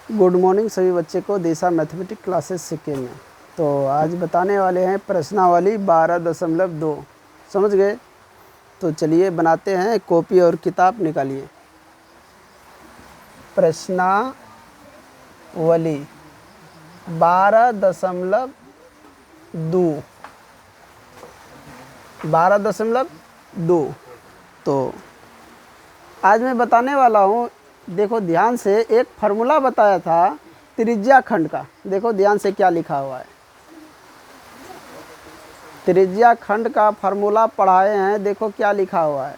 Good morning सभी बच्चे को दिशा मैथमेटिक्स क्लासेस सीखे में। तो आज बताने वाले हैं प्रश्नावली 12.2। समझ गए? तो चलिए बनाते हैं, कॉपी और किताब निकालिए। प्रश्नावली 12.2 12.2। तो आज मैं बताने वाला हूँ, देखो ध्यान से। एक फार्मूला बताया था त्रिज्या खंड का। देखो ध्यान से क्या लिखा हुआ है। त्रिज्या खंड का फार्मूला पढ़ाए हैं, देखो क्या लिखा हुआ है।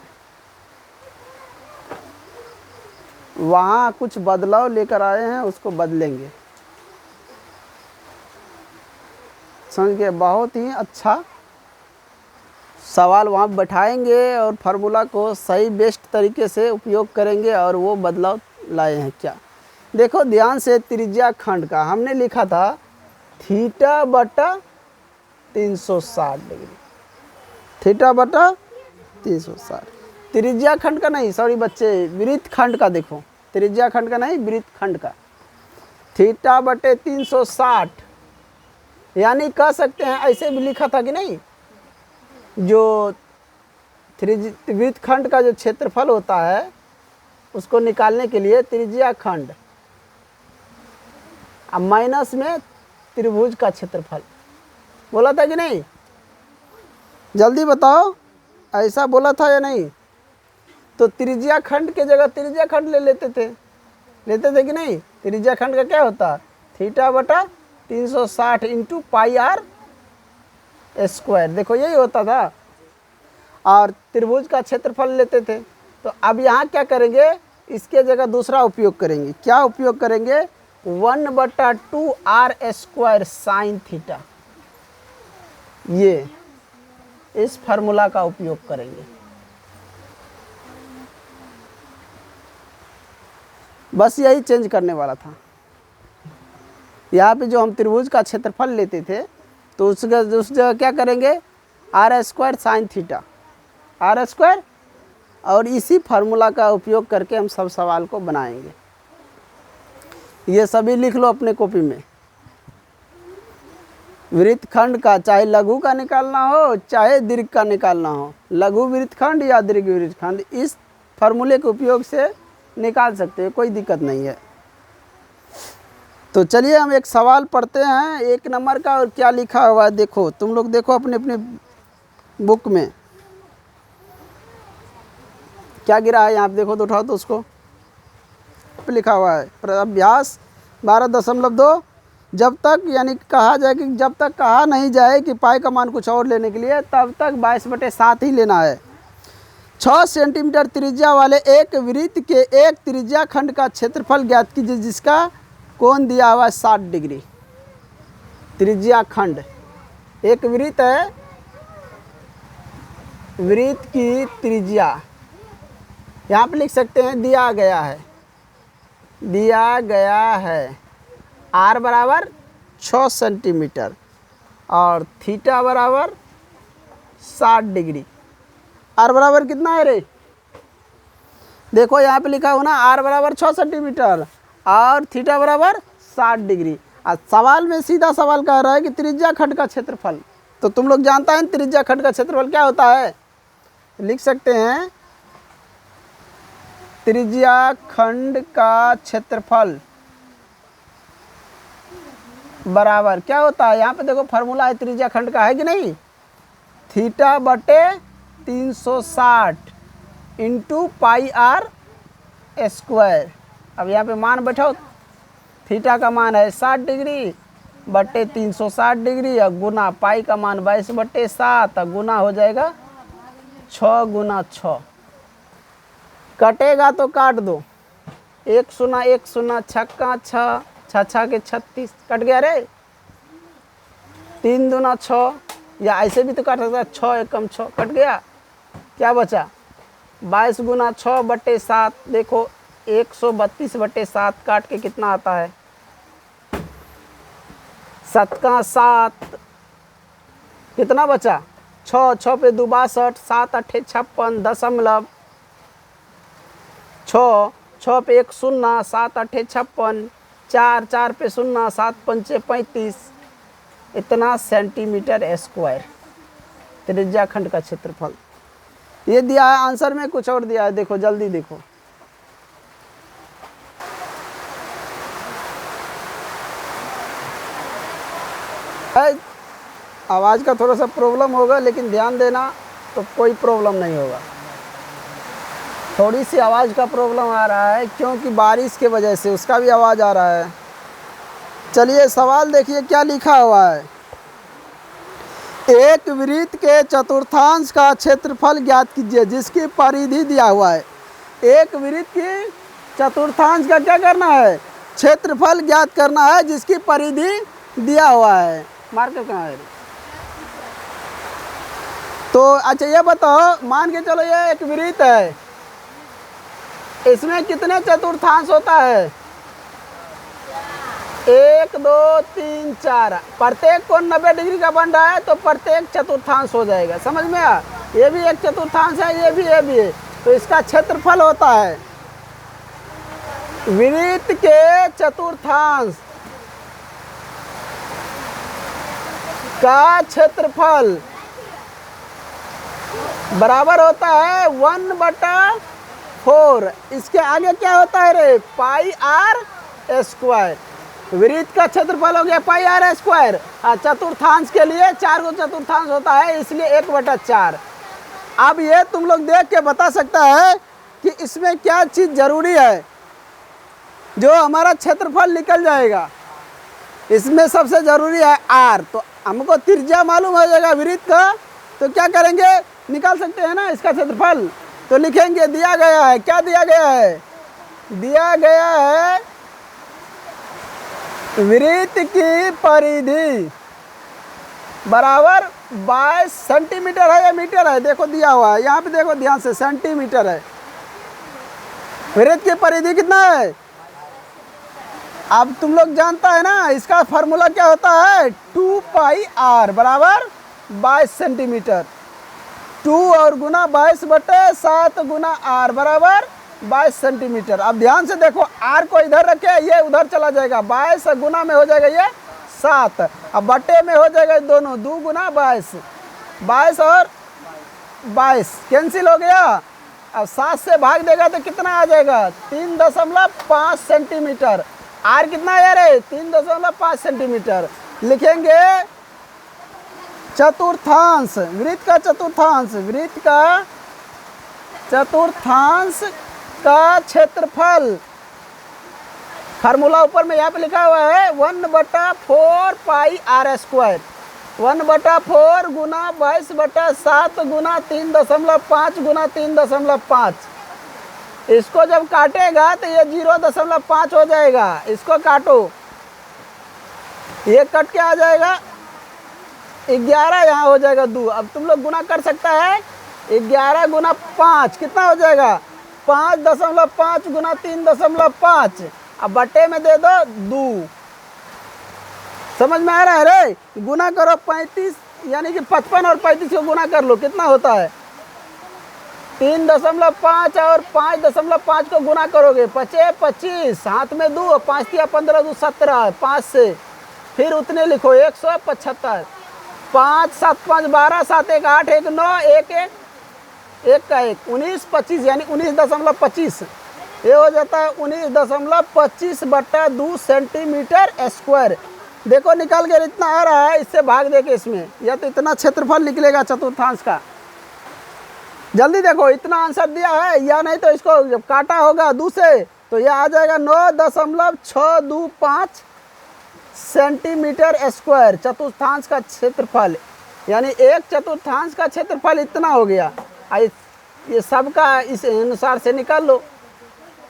वहाँ कुछ बदलाव लेकर आए हैं, उसको बदलेंगे। समझ गए? बहुत ही अच्छा सवाल वहाँ बैठाएंगे और फार्मूला को सही बेस्ट तरीके से उपयोग करेंगे और वो बदलाव लाए हैं। क्या देखो ध्यान से, त्रिज्या खंड का हमने लिखा था थीटा बटा 360 डिग्री। थीटा बटा 360 त्रिज्या खंड का नहीं, सॉरी बच्चे, वृत्त खंड का। देखो त्रिज्या खंड का नहीं, वृत्त खंड का। थीटा बटे 360, यानी कह सकते हैं ऐसे भी लिखा था कि नहीं, जो वृत्त खंड का जो क्षेत्रफल होता है उसको निकालने के लिए त्रिज्या खंड अब माइनस में त्रिभुज का क्षेत्रफल बोला था कि नहीं? जल्दी बताओ, ऐसा बोला था या नहीं? तो त्रिज्या खंड के जगह त्रिज्या खंड ले लेते थे कि नहीं? त्रिज्या खंड का क्या होता? थीटा बटा 360 इंटू पाई आर स्क्वायर। देखो यही होता था। और त्रिभुज का क्षेत्रफल लेते थे। तो अब यहाँ क्या करेंगे, इसके जगह दूसरा उपयोग करेंगे। क्या उपयोग करेंगे? 1/2 आर स्क्वायर साइन थीटा। ये इस फार्मूला का उपयोग करेंगे। बस यही चेंज करने वाला था। यहाँ पे जो हम त्रिभुज का क्षेत्रफल लेते थे, तो उस जगह क्या करेंगे? R square sine theta, r square. और इसी फार्मूला का उपयोग करके हम सब सवाल को बनाएंगे। ये सभी लिख लो अपने कॉपी में। वृत्त खंड का, चाहे लघु का निकालना हो चाहे दीर्घ का निकालना हो, लघु वृत्त खंड या दीर्घ वृत्त खंड, इस फार्मूले के उपयोग से निकाल सकते हैं, कोई दिक्कत नहीं है। तो चलिए हम एक सवाल पढ़ते हैं 1 नंबर का। और क्या लिखा हुआ है देखो, तुम लोग देखो अपने अपने बुक में क्या गिरा है यहाँ पे। देखो तो उठाओ तो उसको, लिखा हुआ है अभ्यास 12.2। जब तक, यानी कहा जाए कि जब तक कहा नहीं जाए कि पाई का मान कुछ और लेने के लिए, तब तक 22/7 ही लेना है। 6 सेंटीमीटर त्रिज्या वाले एक वृत्त के एक त्रिज्या खंड का क्षेत्रफल ज्ञात कीजिए जिसका कोण दिया हुआ है 60 डिग्री। त्रिज्या खंड, एक वृत्त है, वृत्त की त्रिज्या यहाँ पे लिख सकते हैं, दिया गया है आर बराबर 6 सेंटीमीटर और थीटा बराबर 60 डिग्री। आर बराबर कितना है रे? देखो यहाँ पे लिखा हो ना, आर बराबर 6 सेंटीमीटर और थीटा बराबर 60 डिग्री। और सवाल में सीधा सवाल कह रहा है कि त्रिज्या खंड का क्षेत्रफल। तो तुम लोग जानता है त्रिज्या खंड का क्षेत्रफल क्या होता है? लिख सकते हैं त्रिज्या खंड का क्षेत्रफल बराबर क्या होता है? यहाँ पे देखो फार्मूला है त्रिज्या खंड का, है कि नहीं? थीटा बटे 360 इंटू पाई आर स्क्वायर। अब यहाँ पे मान बैठाओ, थीटा का मान है 60 डिग्री बटे 360 डिग्री और गुना पाई का मान 22/7 और गुना हो जाएगा 6 गुना 6। कटेगा तो काट दो, 1 0 1 0 छक्का 6 6 6 के 36 कट गया रे। 3 दूना 6, या ऐसे भी तो काट सकता है, 6 एकम 6 कट गया। क्या बचा? 22 गुना 6/7। देखो 132/7 काट के कितना आता है? 7 का 7, कितना बचा? 6 6 पे 2 62, 7 8 56 दशमलव 6 6 पे 1 0, 7 8 56 4 4 पे 0, 7 पंचे 35, इतना सेंटीमीटर स्क्वायर त्रिज्या खंड का क्षेत्रफल। ये दिया है आंसर में, कुछ और दिया है, देखो जल्दी देखो। आवाज़ का थोड़ा सा प्रॉब्लम होगा, लेकिन ध्यान देना तो कोई प्रॉब्लम नहीं होगा। थोड़ी सी आवाज़ का प्रॉब्लम आ रहा है क्योंकि बारिश के वजह से उसका भी आवाज़ आ रहा है। चलिए सवाल देखिए क्या लिखा हुआ है। एक वृत्त के चतुर्थांश का क्षेत्रफल ज्ञात कीजिए जिसकी परिधि दिया हुआ है। एक वृत्त की चतुर्थांश का क्या करना है? क्षेत्रफल ज्ञात करना है जिसकी परिधि दिया हुआ है। मार्कर कहाँ है? तो अच्छा ये बताओ, मान के चलो ये एक वृत्त है, इसमें कितने चतुर्थांश होता है? 1 2 3 4। प्रत्येक कोण 90 डिग्री का बन रहा है तो प्रत्येक चतुर्थांश हो जाएगा। समझ में आ? ये भी एक चतुर्थांश है, ये भी है, तो इसका क्षेत्रफल होता है वृत्त के चतुर्थांश का क्षेत्रफल बराबर होता है 1/4। इसके आगे क्या होता है रे? पाई आर स्क्वायर। वृत्त का क्षेत्रफल हो गया पाई आर स्क्वायर। चतुर्थांश के लिए 4 को चतुर्थांश होता है, इसलिए 1/4। अब ये तुम लोग देख के बता सकता है कि इसमें क्या चीज़ जरूरी है जो हमारा क्षेत्रफल निकल जाएगा। इसमें सबसे जरूरी है आर। तो हमको त्रिज्या मालूम हो जाएगा वृत्त का, तो क्या करेंगे? निकाल सकते हैं ना इसका क्षेत्रफल। तो लिखेंगे दिया गया है, क्या दिया गया है? दिया गया है वृत्त की परिधि बराबर 22 सेंटीमीटर है या मीटर है? देखो दिया हुआ है यहाँ पे, देखो ध्यान से, सेंटीमीटर है। वृत्त की परिधि कितना है? अब तुम लोग जानता है ना, इसका फार्मूला क्या होता है? 2 पाई आर बराबर 22 सेंटीमीटर। 2 और गुना 22/7 गुना आर बराबर 22 सेंटीमीटर। अब ध्यान से देखो, आर को इधर रखे, ये उधर चला जाएगा। 22 गुना में हो जाएगा ये 7, अब बटे में हो जाएगा दोनों, 2 गुना 22, 22 और 22 कैंसिल हो गया। अब 7 से भाग देगा तो कितना आ जाएगा? 3.5 सेंटीमीटर। आर कितना है रे? 3.5 सेंटीमीटर। लिखेंगे चतुर्थांश, वृत्त का चतुर्थांश, वृत्त का चतुर्थांश का क्षेत्रफल। फार्मूला ऊपर में यहाँ पे लिखा हुआ है 1/4 पाई आर स्क्वायर। 1/4 गुना 22/7 गुना 3.5 गुना 3.5। इसको जब काटेगा तो ये 0.5 हो जाएगा। इसको काटो, ये कट के आ जाएगा 11, यहाँ हो जाएगा 2। अब तुम लोग गुना कर सकता है, 11 गुना 5 कितना हो जाएगा? 5.5 गुना 3.5। अब बटे में दे दो 2। समझ में आ रहा है रे? गुना करो 35, यानी कि 55 और 35 को गुना कर लो, कितना होता है? 3.5 और 5.5 को गुना करोगे 25, हाथ में 2, 5 या 15, 2 17, 5 से फिर उतने लिखो 175। 5 7 5 12, 7 1 8 1 9 1 1 1 का 1 19 25, यानी 19.25। ये हो जाता है 19.25/2 सेंटीमीटर स्क्वायर। देखो निकाल कर इतना आ रहा है, इससे भाग दे के इसमें, या तो इतना क्षेत्रफल निकलेगा चतुर्थांश का। जल्दी देखो, इतना आंसर दिया है, या नहीं तो इसको जब काटा होगा 2 से तो यह आ जाएगा 9.625 सेंटीमीटर स्क्वायर चतुर्थांश का क्षेत्रफल। यानी एक चतुर्थांश का क्षेत्रफल इतना हो गया। ये सबका इस अनुसार से निकाल लो।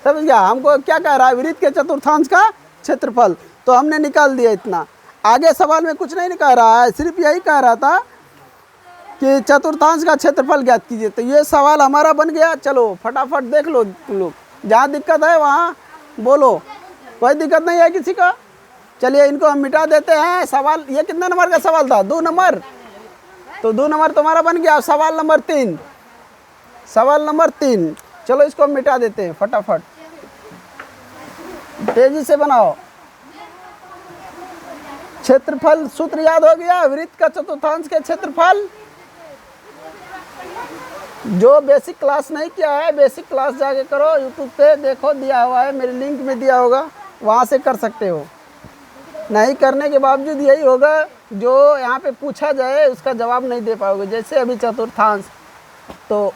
समझ गया? हमको क्या कह रहा है? वृत्त के चतुर्थांश का क्षेत्रफल, तो हमने निकाल दिया इतना। आगे सवाल में कुछ नहीं निकाल रहा है, सिर्फ यही कह रहा था कि चतुर्थांश का क्षेत्रफल ज्ञात कीजिए। तो ये सवाल हमारा बन गया। चलो फटाफट देख लो तुम लोग, जहाँ दिक्कत है वहाँ बोलो, कोई दिक्कत नहीं है किसी का। चलिए इनको हम मिटा देते हैं। सवाल ये कितने नंबर का सवाल था? 2 नंबर। तो 2 नंबर तुम्हारा बन गया। सवाल नंबर 3, सवाल नंबर 3। चलो इसको हम मिटा देते हैं फटाफट, तेजी से बनाओ। क्षेत्रफल सूत्र याद हो गया। वृत्त का चतुर्थांश के क्षेत्रफल, जो बेसिक क्लास नहीं किया है बेसिक क्लास जाके करो, यूट्यूब पे देखो, दिया हुआ है, मेरे लिंक में दिया होगा, वहाँ से कर सकते हो। नहीं करने के बावजूद यही होगा, जो यहाँ पे पूछा जाए उसका जवाब नहीं दे पाओगे। जैसे अभी चतुर्थांश, तो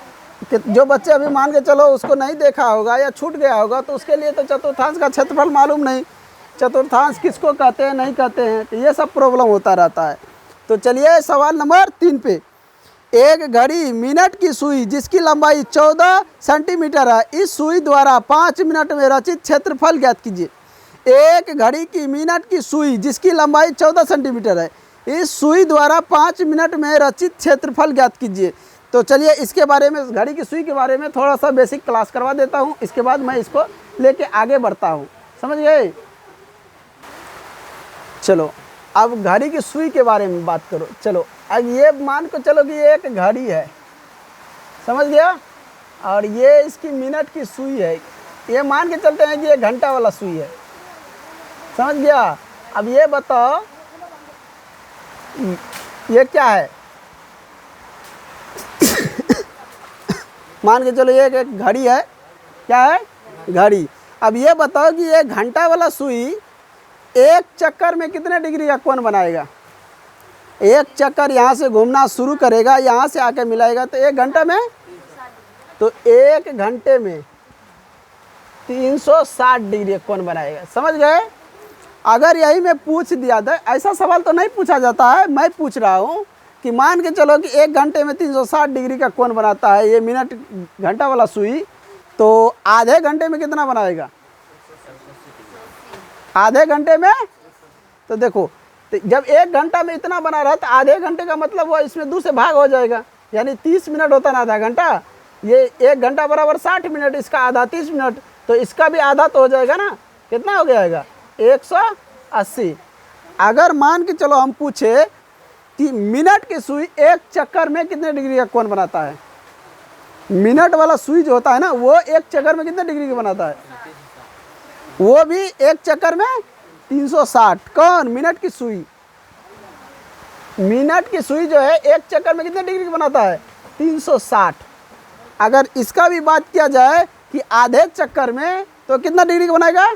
जो बच्चे अभी मान के चलो उसको नहीं देखा होगा या छूट गया होगा, तो उसके लिए तो चतुर्थांश का क्षेत्रफल मालूम नहीं, चतुर्थांश किसको कहते हैं नहीं कहते हैं, तो ये सब प्रॉब्लम होता रहता है। तो चलिए सवाल नंबर 3 पे, एक घड़ी मिनट की सुई जिसकी लंबाई 14 सेंटीमीटर है, इस सुई द्वारा 5 मिनट में रचित क्षेत्रफल ज्ञात कीजिए। एक घड़ी की मिनट की सुई जिसकी लंबाई 14 सेंटीमीटर है, इस सुई द्वारा 5 मिनट में रचित क्षेत्रफल ज्ञात कीजिए। तो चलिए इसके बारे में, घड़ी की सुई के बारे में थोड़ा सा बेसिक क्लास करवा देता हूँ, इसके बाद मैं इसको लेके आगे बढ़ता हूँ। समझ गए? चलो अब घड़ी की सुई के बारे में बात करो। चलो अब ये मान को चलो कि ये एक घड़ी है, समझ गया, और ये इसकी मिनट की सुई है, ये मान के चलते हैं कि ये घंटा वाला सुई है, समझ गया। अब ये बताओ ये क्या है? मान के चलो ये एक घड़ी है, क्या है? घड़ी। अब ये बताओ कि ये घंटा वाला सुई एक चक्कर में कितने डिग्री का कोण बनाएगा? एक चक्कर यहाँ से घूमना शुरू करेगा, यहाँ से आके मिलाएगा, तो 1 घंटा में, तो 1 घंटे में 360 डिग्री का कोण बनाएगा। समझ गए? अगर यही मैं पूछ दिया था, ऐसा सवाल तो नहीं पूछा जाता है, मैं पूछ रहा हूँ कि मान के चलो कि 1 घंटे में 360 डिग्री का कोण बनाता है ये मिनट घंटा वाला सुई, तो आधे घंटे में कितना बनाएगा? आधे घंटे में, तो देखो, तो जब 1 घंटा में इतना बना रहा, तो आधे घंटे का मतलब वो इसमें 2 से भाग हो जाएगा, यानी 30 मिनट होता ना आधा घंटा, ये 1 घंटा बराबर 60 मिनट, इसका आधा 30 मिनट, तो इसका भी आधा तो हो जाएगा ना, कितना हो जाएगा? 180। अगर मान के चलो हम पूछे कि मिनट की सुई एक चक्कर में कितने डिग्री का कोण बनाता है, मिनट वाला सुई जो होता है ना, वो एक चक्कर में कितने डिग्री का बनाता है? वो भी एक चक्कर में 360। कौन? मिनट की सुई। मिनट की सुई जो है एक चक्कर में कितने डिग्री का बनाता है? 360। अगर इसका भी बात किया जाए कि आधे चक्कर में, तो कितना डिग्री का बनाएगा?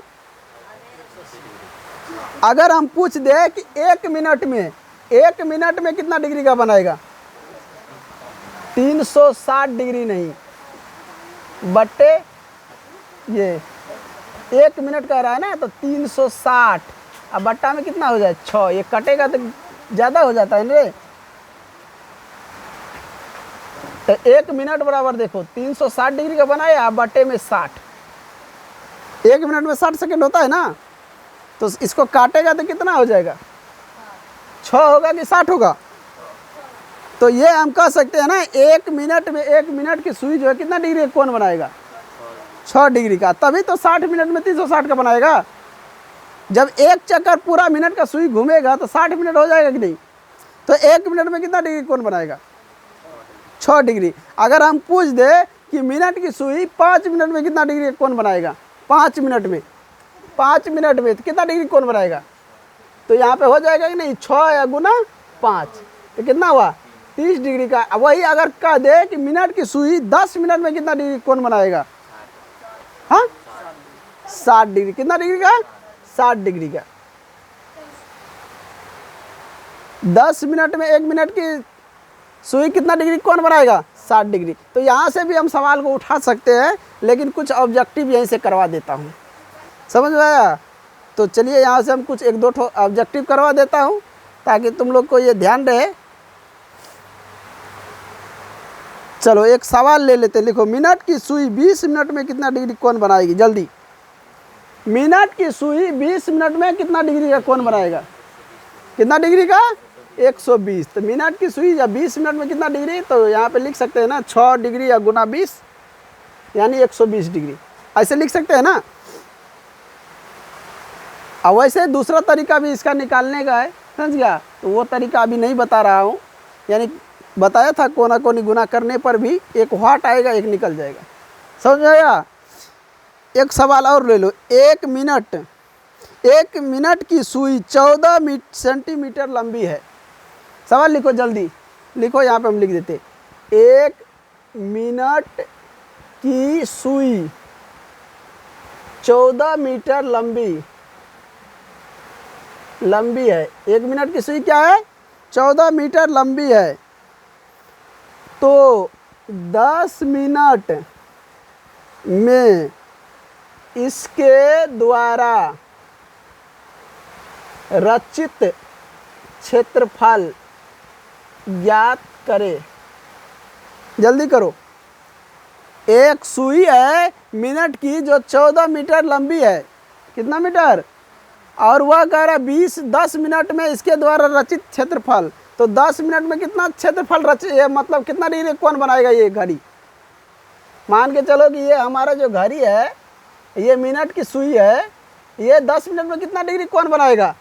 अगर हम पूछ दे कि 1 मिनट में, 1 मिनट में कितना डिग्री का बनाएगा? 360 डिग्री नहीं, बट्टे ये 1 मिनट कह रहा है ना, तो 360, अब बट्टा में कितना हो जाए? 6, ये कटेगा तो ज़्यादा हो जाता है ना। तो 1 मिनट बराबर देखो 360 डिग्री का बनाया, अब बट्टे में 60, 1 मिनट में 60 सेकंड होता है ना, तो इसको काटेगा तो कितना हो जाएगा? 6 होगा कि 60 होगा? तो ये हम कह सकते हैं ना, 1 मिनट में, 1 मिनट की सुई जो है कितना डिग्री का कोण बनाएगा? 6 डिग्री का, तभी तो 60 मिनट में 360 का बनाएगा। जब एक चक्कर पूरा मिनट का सुई घूमेगा तो 60 मिनट हो जाएगा कि नहीं? तो 1 मिनट में कितना डिग्री कोण बनाएगा? 6 डिग्री। अगर हम पूछ दे कि मिनट की सुई 5 मिनट में कितना डिग्री कोण बनाएगा? 5 मिनट में, 5 मिनट में तो कितना डिग्री कोण बनाएगा? तो यहाँ पे हो जाएगा कि नहीं? 6 या गुना 5, तो कितना हुआ? 30 डिग्री का। वही अगर कह दे कि मिनट की सुई 10 मिनट में कितना डिग्री कोण बनाएगा? हाँ, 60 डिग्री। कितना डिग्री का? 60 डिग्री का। 10 मिनट में 1 मिनट की सुई कितना डिग्री कोण बनाएगा? 60 डिग्री। तो यहाँ से भी हम सवाल को उठा सकते हैं, लेकिन कुछ ऑब्जेक्टिव यहीं से करवा देता हूँ। समझ में आया? तो चलिए यहाँ से हम कुछ 1-2 ऑब्जेक्टिव करवा देता हूँ, ताकि तुम लोग को ये ध्यान रहे। चलो एक सवाल ले लेते, लिखो, मिनट की सुई 20 मिनट में कितना डिग्री कोण बनाएगी? जल्दी, मिनट की सुई 20 मिनट में कितना डिग्री का कोण बनाएगा? कितना डिग्री का? 120। तो मिनट की सुई या 20 मिनट में कितना डिग्री? तो यहाँ पे लिख सकते हैं ना, 6 डिग्री या गुना 20 यानी 120 डिग्री, ऐसे लिख सकते हैं ना। अब वैसे दूसरा तरीका भी इसका निकालने का है, समझ गया? तो वो तरीका अभी नहीं बता रहा हूँ, यानी बताया था कोना कोनी गुना करने पर भी एक व्हाट आएगा, एक निकल जाएगा। समझ आया? एक सवाल और ले लो, 1 मिनट एक मिनट की सुई 14 सेंटीमीटर लंबी है। सवाल लिखो जल्दी, लिखो यहाँ पे हम लिख देते। एक मिनट की सुई 14 मीटर लंबी है। एक मिनट की सुई क्या है? 14 मीटर लंबी है। तो 10 मिनट में इसके द्वारा रचित क्षेत्रफल ज्ञात करें। जल्दी करो। एक सुई है मिनट की जो 14 मीटर लंबी है। कितना मीटर? और वह कह रहा है 10 मिनट में इसके द्वारा रचित क्षेत्रफल। तो 10 मिनट में कितना क्षेत्रफल रचे, मतलब कितना डिग्री कौन बनाएगा ये घड़ी? मान के चलो कि ये हमारा जो घड़ी है, ये मिनट की सुई है, ये 10 मिनट में कितना डिग्री कौन बनाएगा?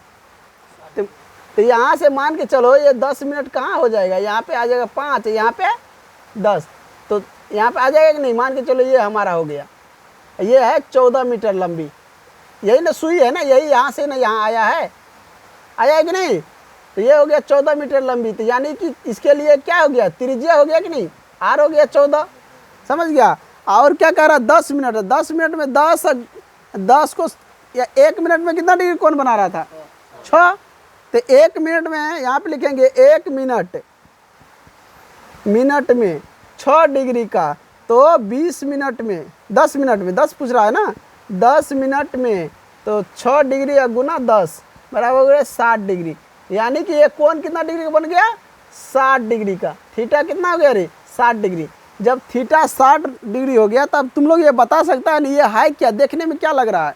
तो यहाँ से मान के चलो ये 10 मिनट कहाँ हो जाएगा? यहाँ पे आ जाएगा 5, यहाँ पे 10, तो यहाँ पे आ जाएगा कि नहीं? मान के चलो ये हमारा हो गया। ये है 14 मीटर लंबी, यही ना सुई है ना, यही यहाँ से ना यहाँ आया है कि नहीं? तो ये हो गया 14 मीटर लंबी। तो यानी कि इसके लिए क्या हो गया? त्रिज्या हो गया कि नहीं? आर हो गया 14। समझ गया? और क्या कह रहा है? 10 मिनट। 10 मिनट में 10 को या 1 मिनट में कितना डिग्री कौन बना रहा था? 6। तो 1 मिनट में यहाँ पे लिखेंगे 1 मिनट में 6 डिग्री का, तो 20 मिनट में 10 मिनट में 10 पूछ रहा है ना, 10 मिनट में तो 6 डिग्री या गुना 10 बराबर हो गया 60 डिग्री। यानी कि ये कोण कितना डिग्री का बन गया? 60 डिग्री का। थीटा कितना हो गया रे? 60 डिग्री। जब थीटा 60 डिग्री हो गया तब तुम लोग ये बता सकता है नहीं ये है क्या? देखने में क्या लग रहा है?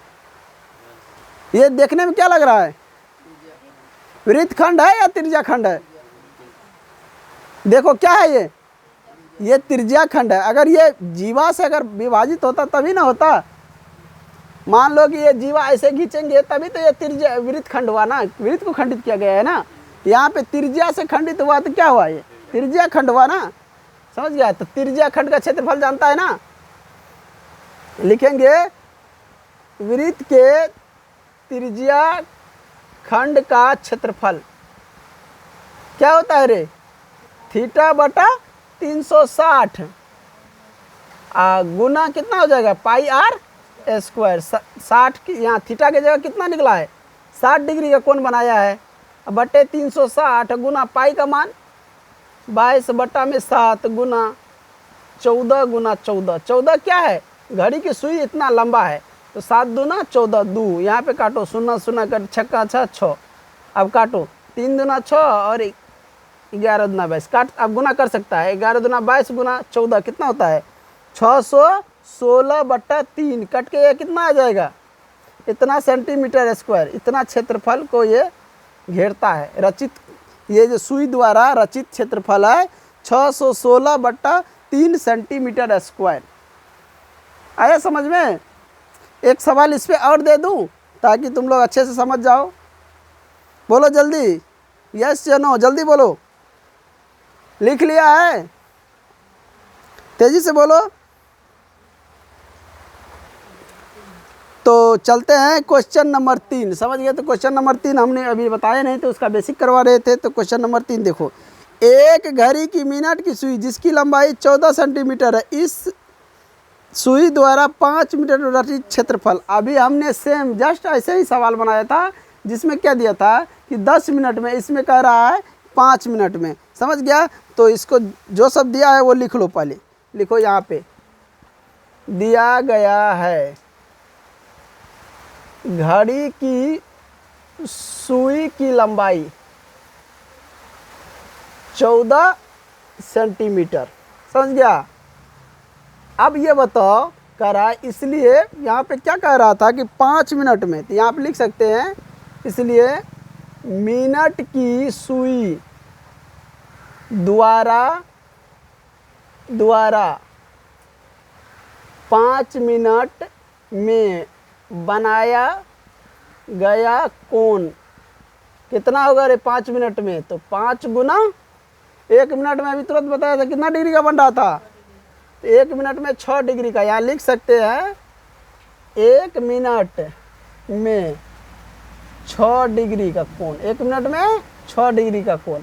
ये देखने में क्या लग रहा है? वृत्तखंड है या त्रिज्याखंड है? देखो क्या है ये त्रिज्याखंड है। अगर ये जीवा से अगर विभाजित होता तभी ना होता। मान लो कि ये जीवा ऐसे खींचेंगे तभी तो ये त्रिज्या वृत्तखंड हुआ ना, वृत्त को खंडित किया गया है ना। यहाँ पे त्रिज्या से खंडित हुआ तो क्या हुआ? ये त्रिज्याखंड हुआ ना। समझ गया? तो त्रिज्याखंड का क्षेत्रफल जानता है ना? लिखेंगे वृत्त के त्रिज्याखंड का क्षेत्रफल क्या होता है रे? थीटा बटा 360 गुना कितना हो जाएगा? पाई आर स्क्वायर। 60 की यहाँ थीटा की जगह कितना निकला है? 60 डिग्री का कोण बनाया है। बटे 360 गुना पाई का मान 22 बटा में 7 गुना 14 गुना 14। 14 क्या है? घड़ी की सुई इतना लंबा है। तो 7 दूना 14, 2 यहाँ पे काटो, 0 0 कर, छक्का 6। अब काटो 3 दूना 6 और 11 दूना 22। काट अब गुना कर सकता है। 11 दूना 22 गुना 14 कितना होता है? 616 बटा 3। कट के ये कितना आ जाएगा? इतना सेंटीमीटर स्क्वायर। इतना क्षेत्रफल को ये घेरता है। रचित ये जो सुई द्वारा रचित क्षेत्रफल है 616 बटा 3 सेंटीमीटर स्क्वायर। आया समझ में? एक सवाल इस पे और दे दूं ताकि तुम लोग अच्छे से समझ जाओ। बोलो जल्दी, यस या नो, जल्दी बोलो। लिख लिया है? तेजी से बोलो। तो चलते हैं क्वेश्चन नंबर 3। समझ गए? तो क्वेश्चन नंबर 3 हमने अभी बताया नहीं तो उसका बेसिक करवा रहे थे। तो क्वेश्चन नंबर 3 देखो। एक घड़ी की मिनट की सुई जिसकी लंबाई 14 सेंटीमीटर है, इस सुई द्वारा 5 मीटर रचित क्षेत्रफल। अभी हमने सेम जस्ट ऐसे ही सवाल बनाया था जिसमें क्या दिया था कि 10 मिनट में, इसमें कह रहा है 5 मिनट में। समझ गया? तो इसको जो सब दिया है वो लिख लो। पहले लिखो, यहाँ पे दिया गया है घड़ी की सुई की लंबाई 14 सेंटीमीटर। समझ गया? अब ये बताओ कह रहा है, इसलिए यहाँ पे क्या कह रहा था कि 5 मिनट में, तो यहाँ पे लिख सकते हैं इसलिए मिनट की सुई द्वारा 5 मिनट में बनाया गया कोण कितना होगा रे? 5 मिनट में तो 5 गुना 1 मिनट में अभी तुरंत बताया था कितना डिग्री का बन रहा था? तो 1 मिनट में 6 डिग्री का। यहाँ लिख सकते हैं 1 मिनट में 6 डिग्री का कोण, 1 मिनट में 6 डिग्री का कोण,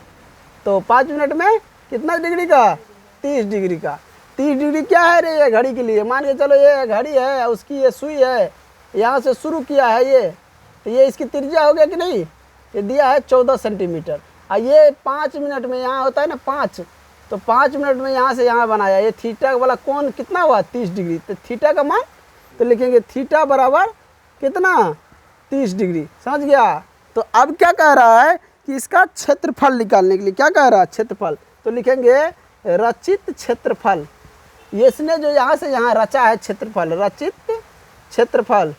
तो 5 मिनट में कितना डिग्री का, 30 डिग्री का। 30 डिग्री क्या है रे ये घड़ी के लिए, मान के चलो ये घड़ी है, उसकी ये सुई है, यहाँ से शुरू किया है ये, तो ये इसकी त्रिज्या हो गया कि नहीं, ये दिया है 14 सेंटीमीटर। और ये 5 मिनट में यहाँ होता है ना 5, तो 5 मिनट में यहाँ से यहाँ बनाया, ये थीटा वाला कोण कितना हुआ, 30 डिग्री। तो थीटा का मान तो लिखेंगे थीटा बराबर कितना, 30 डिग्री। समझ गया। तो अब क्या कह रहा है कि इसका क्षेत्रफल निकालने के लिए क्या कह रहा है, क्षेत्रफल, तो लिखेंगे रचित क्षेत्रफल। ये इसने जो यहाँ से यहाँ रचा है क्षेत्रफल, रचित क्षेत्रफल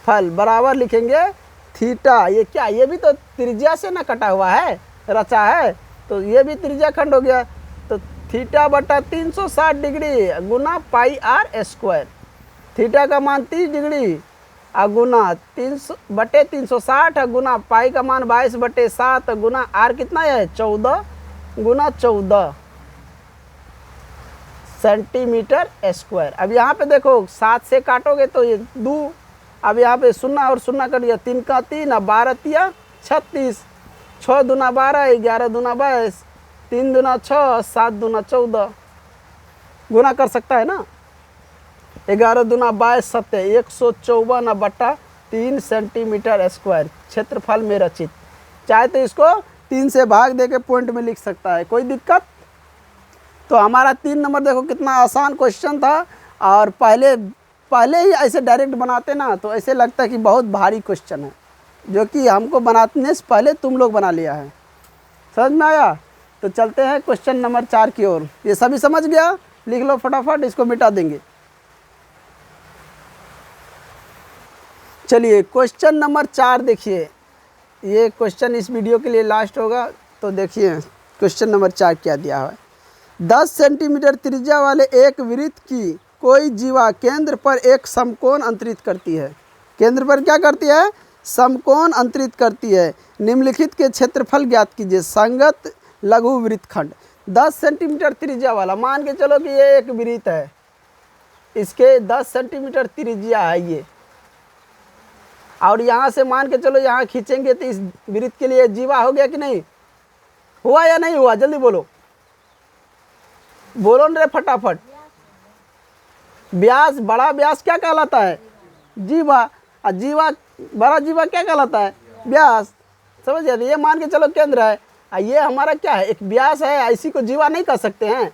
फल बराबर लिखेंगे थीटा, ये क्या, ये भी तो त्रिज्या से ना कटा हुआ है, रचा है, तो ये भी त्रिज्या खंड हो गया। तो थीटा बटा 360 डिग्री गुना पाई आर स्क्वायर। थीटा का मान 30 डिग्री गुना 300 बटे 360 गुना पाई का मान 22/7 गुना आर कितना है 14 गुना 14 सेंटीमीटर स्क्वायर। अब यहाँ पे देखो 7 से काटोगे तो ये 2, अब यहाँ पे 0 और 0 कट गया, 3 का 3, अब 12 तिया 36, 6 दूना 12, 11 दूना 22, 3 दूना 6, 7 दूना 14, गुना कर सकता है ना, 11 दूना 22 7, 154/3 सेंटीमीटर स्क्वायर क्षेत्रफल में रचित। चाहे तो इसको 3 से भाग दे के पॉइंट में लिख सकता है, कोई दिक्कत। तो हमारा 3 नंबर देखो कितना आसान क्वेश्चन था, और पहले ही ऐसे डायरेक्ट बनाते ना तो ऐसे लगता है कि बहुत भारी क्वेश्चन है, जो कि हमको बनाने से पहले तुम लोग बना लिया है। समझ में आया। तो चलते हैं क्वेश्चन नंबर 4 की ओर। ये सभी समझ गया, लिख लो फटाफट, इसको मिटा देंगे। चलिए क्वेश्चन नंबर 4 देखिए, ये क्वेश्चन इस वीडियो के लिए लास्ट होगा, तो देखिए क्वेश्चन नंबर 4 क्या दिया है। 10 सेंटीमीटर त्रिज्या वाले एक वृत्त की कोई जीवा केंद्र पर एक समकोण अंतरित करती है। केंद्र पर क्या करती है, समकोण अंतरित करती है। निम्नलिखित के क्षेत्रफल ज्ञात कीजिए। संगत लघु वृत्तखंड 10 सेंटीमीटर त्रिज्या वाला, मान के चलो कि ये एक वृत्त है, इसके 10 सेंटीमीटर त्रिज्या है ये, और यहाँ से मान के चलो यहाँ खींचेंगे तो इस वृत्त के लिए जीवा हो गया कि नहीं हुआ, या नहीं हुआ, जल्दी बोलो, बोलो न रे फटाफट। व्यास, बड़ा व्यास क्या कहलाता है, जीवा, और जीवा बड़ा जीवा क्या कहलाता है, व्यास। समझ गए। ये मान के चलो केंद्र है, और ये हमारा क्या है, एक व्यास है, इसी को जीवा नहीं कह सकते हैं,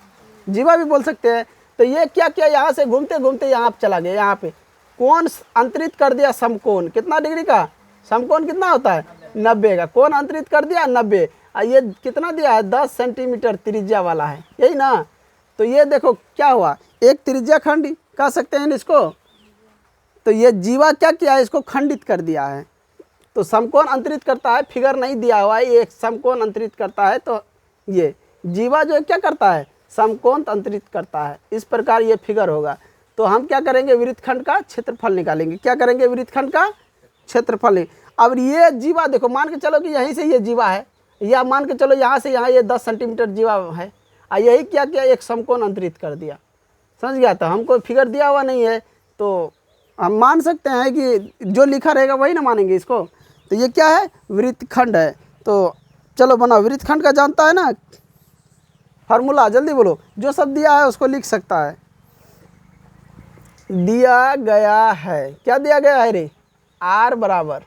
जीवा भी बोल सकते हैं। तो ये क्या किया, यहाँ से घूमते घूमते यहाँ चला गया, यहाँ पे कोण अंतरित कर दिया समकोण, कितना डिग्री का, समकोण कितना होता है 90 का, कोण अंतरित कर दिया 90, और ये कितना दिया है 10 सेंटीमीटर त्रिज्या वाला है, यही ना। तो ये देखो क्या हुआ, एक त्रिज्या खंड कह सकते हैं इसको, तो ये जीवा क्या किया है, इसको खंडित कर दिया है। तो समकोण अंतरित करता है, फिगर नहीं दिया हुआ है, ये समकोण अंतरित करता है, तो ये जीवा जो क्या करता है, समकोण अंतरित करता है। इस प्रकार ये फिगर होगा। तो हम क्या करेंगे, वृत्तखंड का क्षेत्रफल निकालेंगे। क्या करेंगे, वृत्तखंड का क्षेत्रफल। अब ये जीवा देखो, मान के चलो कि यहीं से ये जीवा है, या मान के चलो यहाँ से यहाँ ये 10 सेंटीमीटर जीवा है, और यही क्या किया, एक समकोण अंतरित कर दिया। समझ गया। तो हमको फिगर दिया हुआ नहीं है, तो हम मान सकते हैं कि जो लिखा रहेगा वही ना मानेंगे इसको। तो ये क्या है, वृत्तखंड है। तो चलो बनाओ, वृत्तखंड का जानता है ना फार्मूला, जल्दी बोलो, जो सब दिया है उसको लिख सकता है। दिया गया है, क्या दिया गया है रे, आर बराबर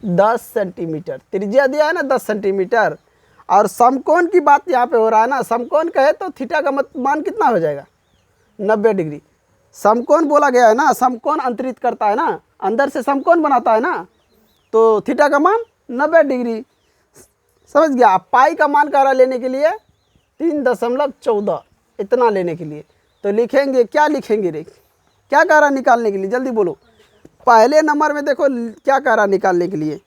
10 सेंटीमीटर, त्रिज्या दिया है ना 10 सेंटीमीटर, और समकोण की बात यहाँ पे हो रहा है ना, समकोण कहे तो थीटा का मान कितना हो जाएगा 90 डिग्री। समकोण बोला गया है ना, समकोण अंतरित करता है ना, अंदर से समकोण बनाता है ना, तो थीटा का मान 90 डिग्री। समझ गया। पाई का मान कह लेने के लिए 3.14 इतना लेने के लिए, तो लिखेंगे, क्या लिखेंगे रे, क्या कह रहा निकालने के लिए, जल्दी बोलो। पहले नंबर में देखो क्या कह रहा निकालने के लिए,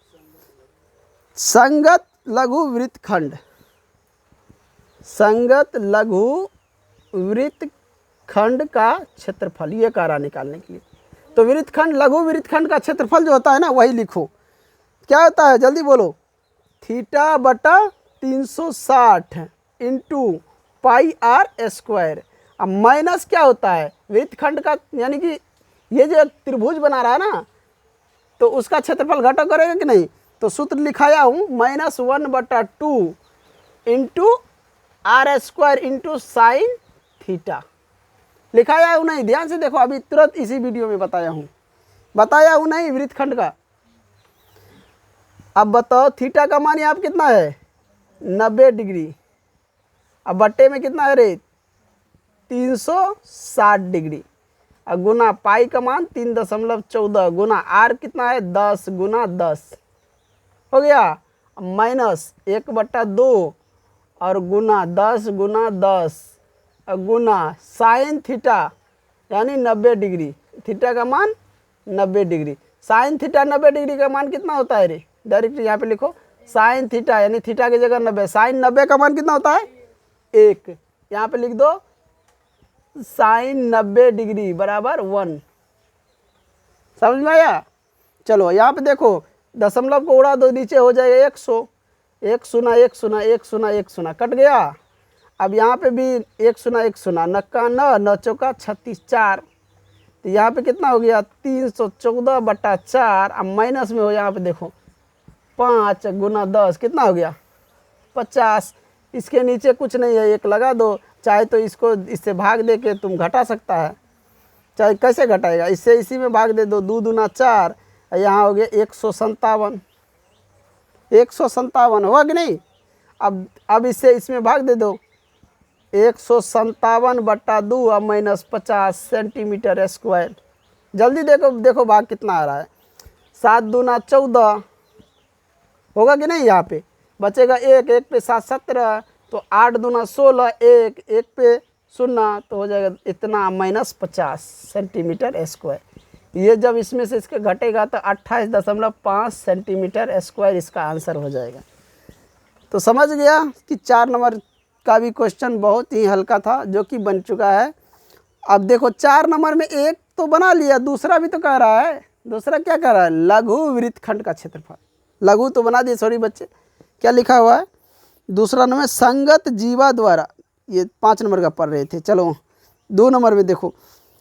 संगत लघु वृत्तखंड, संगत लघु वृत्तखंड का क्षेत्रफल, ये कह रहा निकालने के लिए। तो वृत्तखंड, लघु वृत्तखंड का क्षेत्रफल जो होता है ना वही लिखो। क्या होता है, जल्दी बोलो, थीटा बटा 360 इंटू पाई आर स्क्वायर। अब माइनस क्या होता है, वृत्तखंड का, यानी कि ये जो त्रिभुज बना रहा है ना, तो उसका क्षेत्रफल घटा करेगा कि नहीं। तो सूत्र लिखाया हूँ -1/2 into r² into sine theta. लिखाया हूँ नहीं, ध्यान से देखो, अभी तुरंत इसी वीडियो में बताया हूँ नहीं वृत्तखंड का। अब बताओ थीटा का मान यहाँ पे कितना है 90 डिग्री, अब बट्टे में कितना है रे 360 डिग्री, और गुना पाई का मान 3.14 गुना आर कितना है 10 गुना 10 हो गया, माइनस 1/2 और गुना 10 गुना 10 और गुना साइन थीटा यानी 90 डिग्री, थीटा का मान 90 डिग्री, साइन थीटा 90 डिग्री का मान कितना होता है रे, डायरेक्ट यहाँ पे लिखो साइन थीटा यानी थीटा की जगह 90, साइन 90 का मान कितना होता है 1, यहाँ पे लिख दो साइन 90 डिग्री बराबर 1। समझ में आया। चलो यहाँ पे देखो दशमलव को उड़ा दो, नीचे हो जाएगा 100, 1 0 1 0 1 0 1 0 कट गया। अब यहाँ पे भी 1 0 1 0 नक्का 9 9 चौका 36 4, तो यहाँ पे कितना हो गया 314/4, अब माइनस में हो यहाँ पे देखो 5 गुना 10 कितना हो गया 50, इसके नीचे कुछ नहीं है 1 लगा दो, चाहे तो इसको इससे भाग दे के तुम घटा सकता है, चाहे कैसे घटाएगा, इससे इसी में भाग दे दो 2 दूना 4, यहाँ हो गया 157, 157 हुआ कि नहीं। अब इससे इसमें भाग दे दो 157/2 और -50 सेंटीमीटर स्क्वायर। जल्दी देखो भाग कितना आ रहा है, 7 दूना 14 होगा कि नहीं, यहाँ पे बचेगा 1 1 पे 7 17, तो 8 दूना 16 1 1 पे 0 तो हो जाएगा इतना -50 सेंटीमीटर स्क्वायर। ये जब इसमें से इसके घटेगा तो 28.5 सेंटीमीटर स्क्वायर इसका आंसर हो जाएगा। तो समझ गया कि 4 नंबर का भी क्वेश्चन बहुत ही हल्का था जो कि बन चुका है। अब देखो 4 नंबर में एक तो बना लिया, दूसरा भी तो कह रहा है, दूसरा क्या कह रहा है लघु वृत्तखंड का क्षेत्रफल, लघु तो बना दिए सॉरी बच्चे, क्या लिखा हुआ है दूसरा नंबर संगत जीवा द्वारा, ये 5 नंबर का पढ़ रहे थे। चलो 2 नंबर में देखो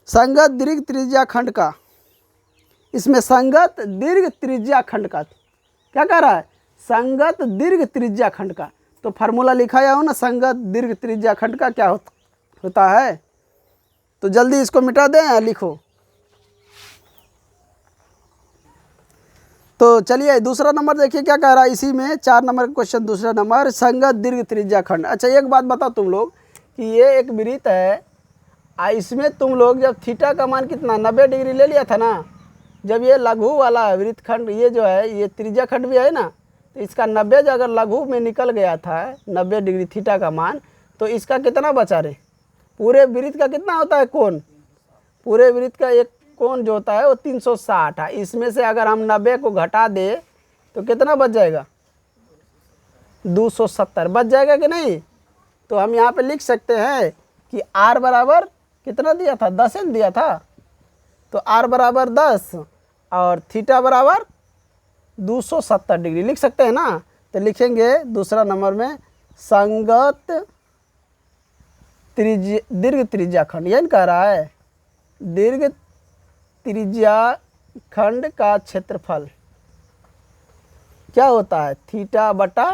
संगत दीर्घ त्रिज्या खंड का, इसमें संगत दीर्घ त्रिज्या खंड का क्या कह रहा है संगत दीर्घ त्रिज्या खंड का, तो फार्मूला लिखाया हो ना संगत दीर्घ त्रिज्या खंड का क्या होता है, तो जल्दी इसको मिटा दें लिखो। तो चलिए दूसरा नंबर देखिए क्या कह रहा है इसी में 4 नंबर का क्वेश्चन, दूसरा नंबर संगत दीर्घ त्रिज्या खंड। अच्छा एक बात बताओ तुम लोग कि ये एक वृत्त है, इसमें तुम लोग जब थीटा का मान कितना 90 डिग्री ले लिया था ना, जब ये लघु वाला वृत्तखंड ये जो है ये त्रिज्या खंड भी है ना, तो इसका 90 जो अगर लघु में निकल गया था 90 डिग्री थीटा का मान, तो इसका कितना बचा रे, पूरे वृत्त का कितना होता है कोण, पूरे वृत्त का एक कोण जो होता है वो 360 है, इसमें से अगर हम 90 को घटा दे तो कितना बच जाएगा 270 बच जाएगा कि नहीं। तो हम यहाँ पे लिख सकते हैं कि r बराबर कितना दिया था 10 दिया था, तो r बराबर 10 और थीटा बराबर 270 डिग्री लिख सकते हैं ना। तो लिखेंगे दूसरा नंबर में संगत दीर्घ त्रिज्या खंड, यही कह रहा है दीर्घ त्रिज्या खंड का क्षेत्रफल क्या होता है थीटा बटा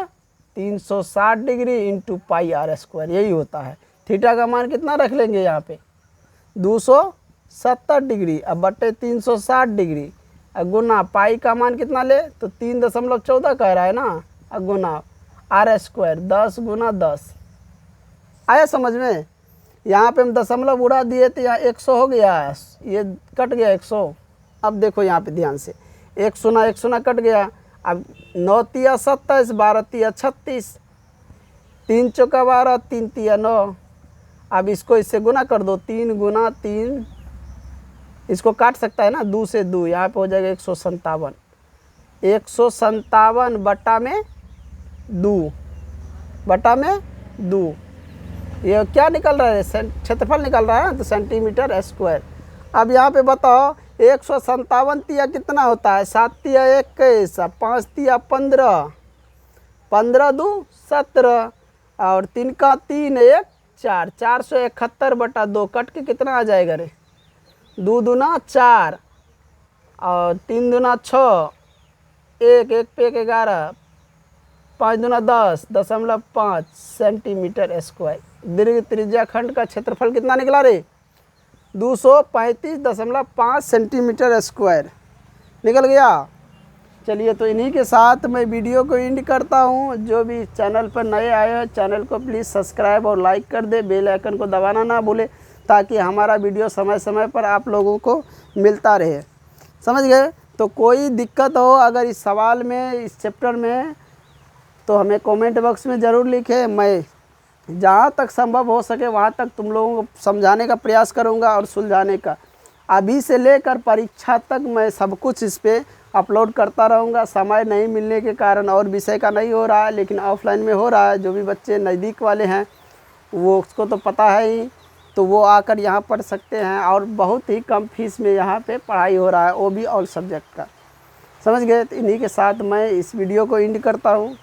360 डिग्री इंटू पाई r², यही होता है। थीटा का मान कितना रख लेंगे यहाँ पे 270 डिग्री, अब बटे 360 डिग्री, अब गुना पाई का मान कितना ले तो 3.14 कह रहा है ना, अब गुना r² 10 गुना 10 आया समझ में। यहाँ पे हम दशमलव उड़ा दिए तो यहाँ 100 हो गया, ये कट गया 100। अब देखो यहाँ पे ध्यान से 1 0 कट गया, अब 9 तिया 27 12 तिया 36 3 चौका 12 3 तिया 9, अब इसको इससे गुना कर दो 3 गुना 3, इसको काट सकता है ना 2 से 2, यहाँ पे हो जाएगा 157, 157 बटा में 2 बटा में 2, ये क्या निकल रहा है क्षेत्रफल निकल रहा है तो सेंटीमीटर स्क्वायर। अब यहाँ पे बताओ 157 तिया कितना होता है 7 तिया 21, 5 तिया 15, 15 2 17 और 3 का 3 1 4, 471 बटा 2 कट के कितना आ जाएगा रे 2 दूना 4, और 3 दूना 6, 1 1 पे 11, 5 दूना 10.5 सेंटीमीटर स्क्वायर। दीर्घ त्रिज्या खंड का क्षेत्रफल कितना निकला रे? 235.5 सेंटीमीटर स्क्वायर निकल गया। चलिए, तो इन्हीं के साथ मैं वीडियो को एंड करता हूँ। जो भी चैनल पर नए आए हो चैनल को प्लीज़ सब्सक्राइब और लाइक कर दे, बेल आइकन को दबाना ना भूले, ताकि हमारा वीडियो समय समय पर आप लोगों को मिलता रहे। समझ गए? तो कोई दिक्कत हो अगर इस सवाल में, इस चैप्टर में, तो हमें कमेंट बॉक्स में ज़रूर लिखें। मैं जहाँ तक संभव हो सके वहाँ तक तुम लोगों को समझाने का प्रयास करूँगा और सुलझाने का। अभी से लेकर परीक्षा तक मैं सब कुछ इस पर अपलोड करता रहूँगा। समय नहीं मिलने के कारण और विषय का नहीं हो रहा है, लेकिन ऑफलाइन में हो रहा है। जो भी बच्चे नज़दीक वाले हैं वो उसको तो पता है ही, तो वो आकर यहाँ पढ़ सकते हैं। और बहुत ही कम फीस में यहाँ पे पढ़ाई हो रहा है, वो भी ऑल सब्जेक्ट का। समझ गए? तो इन्हीं के साथ मैं इस वीडियो को एंड करता हूँ।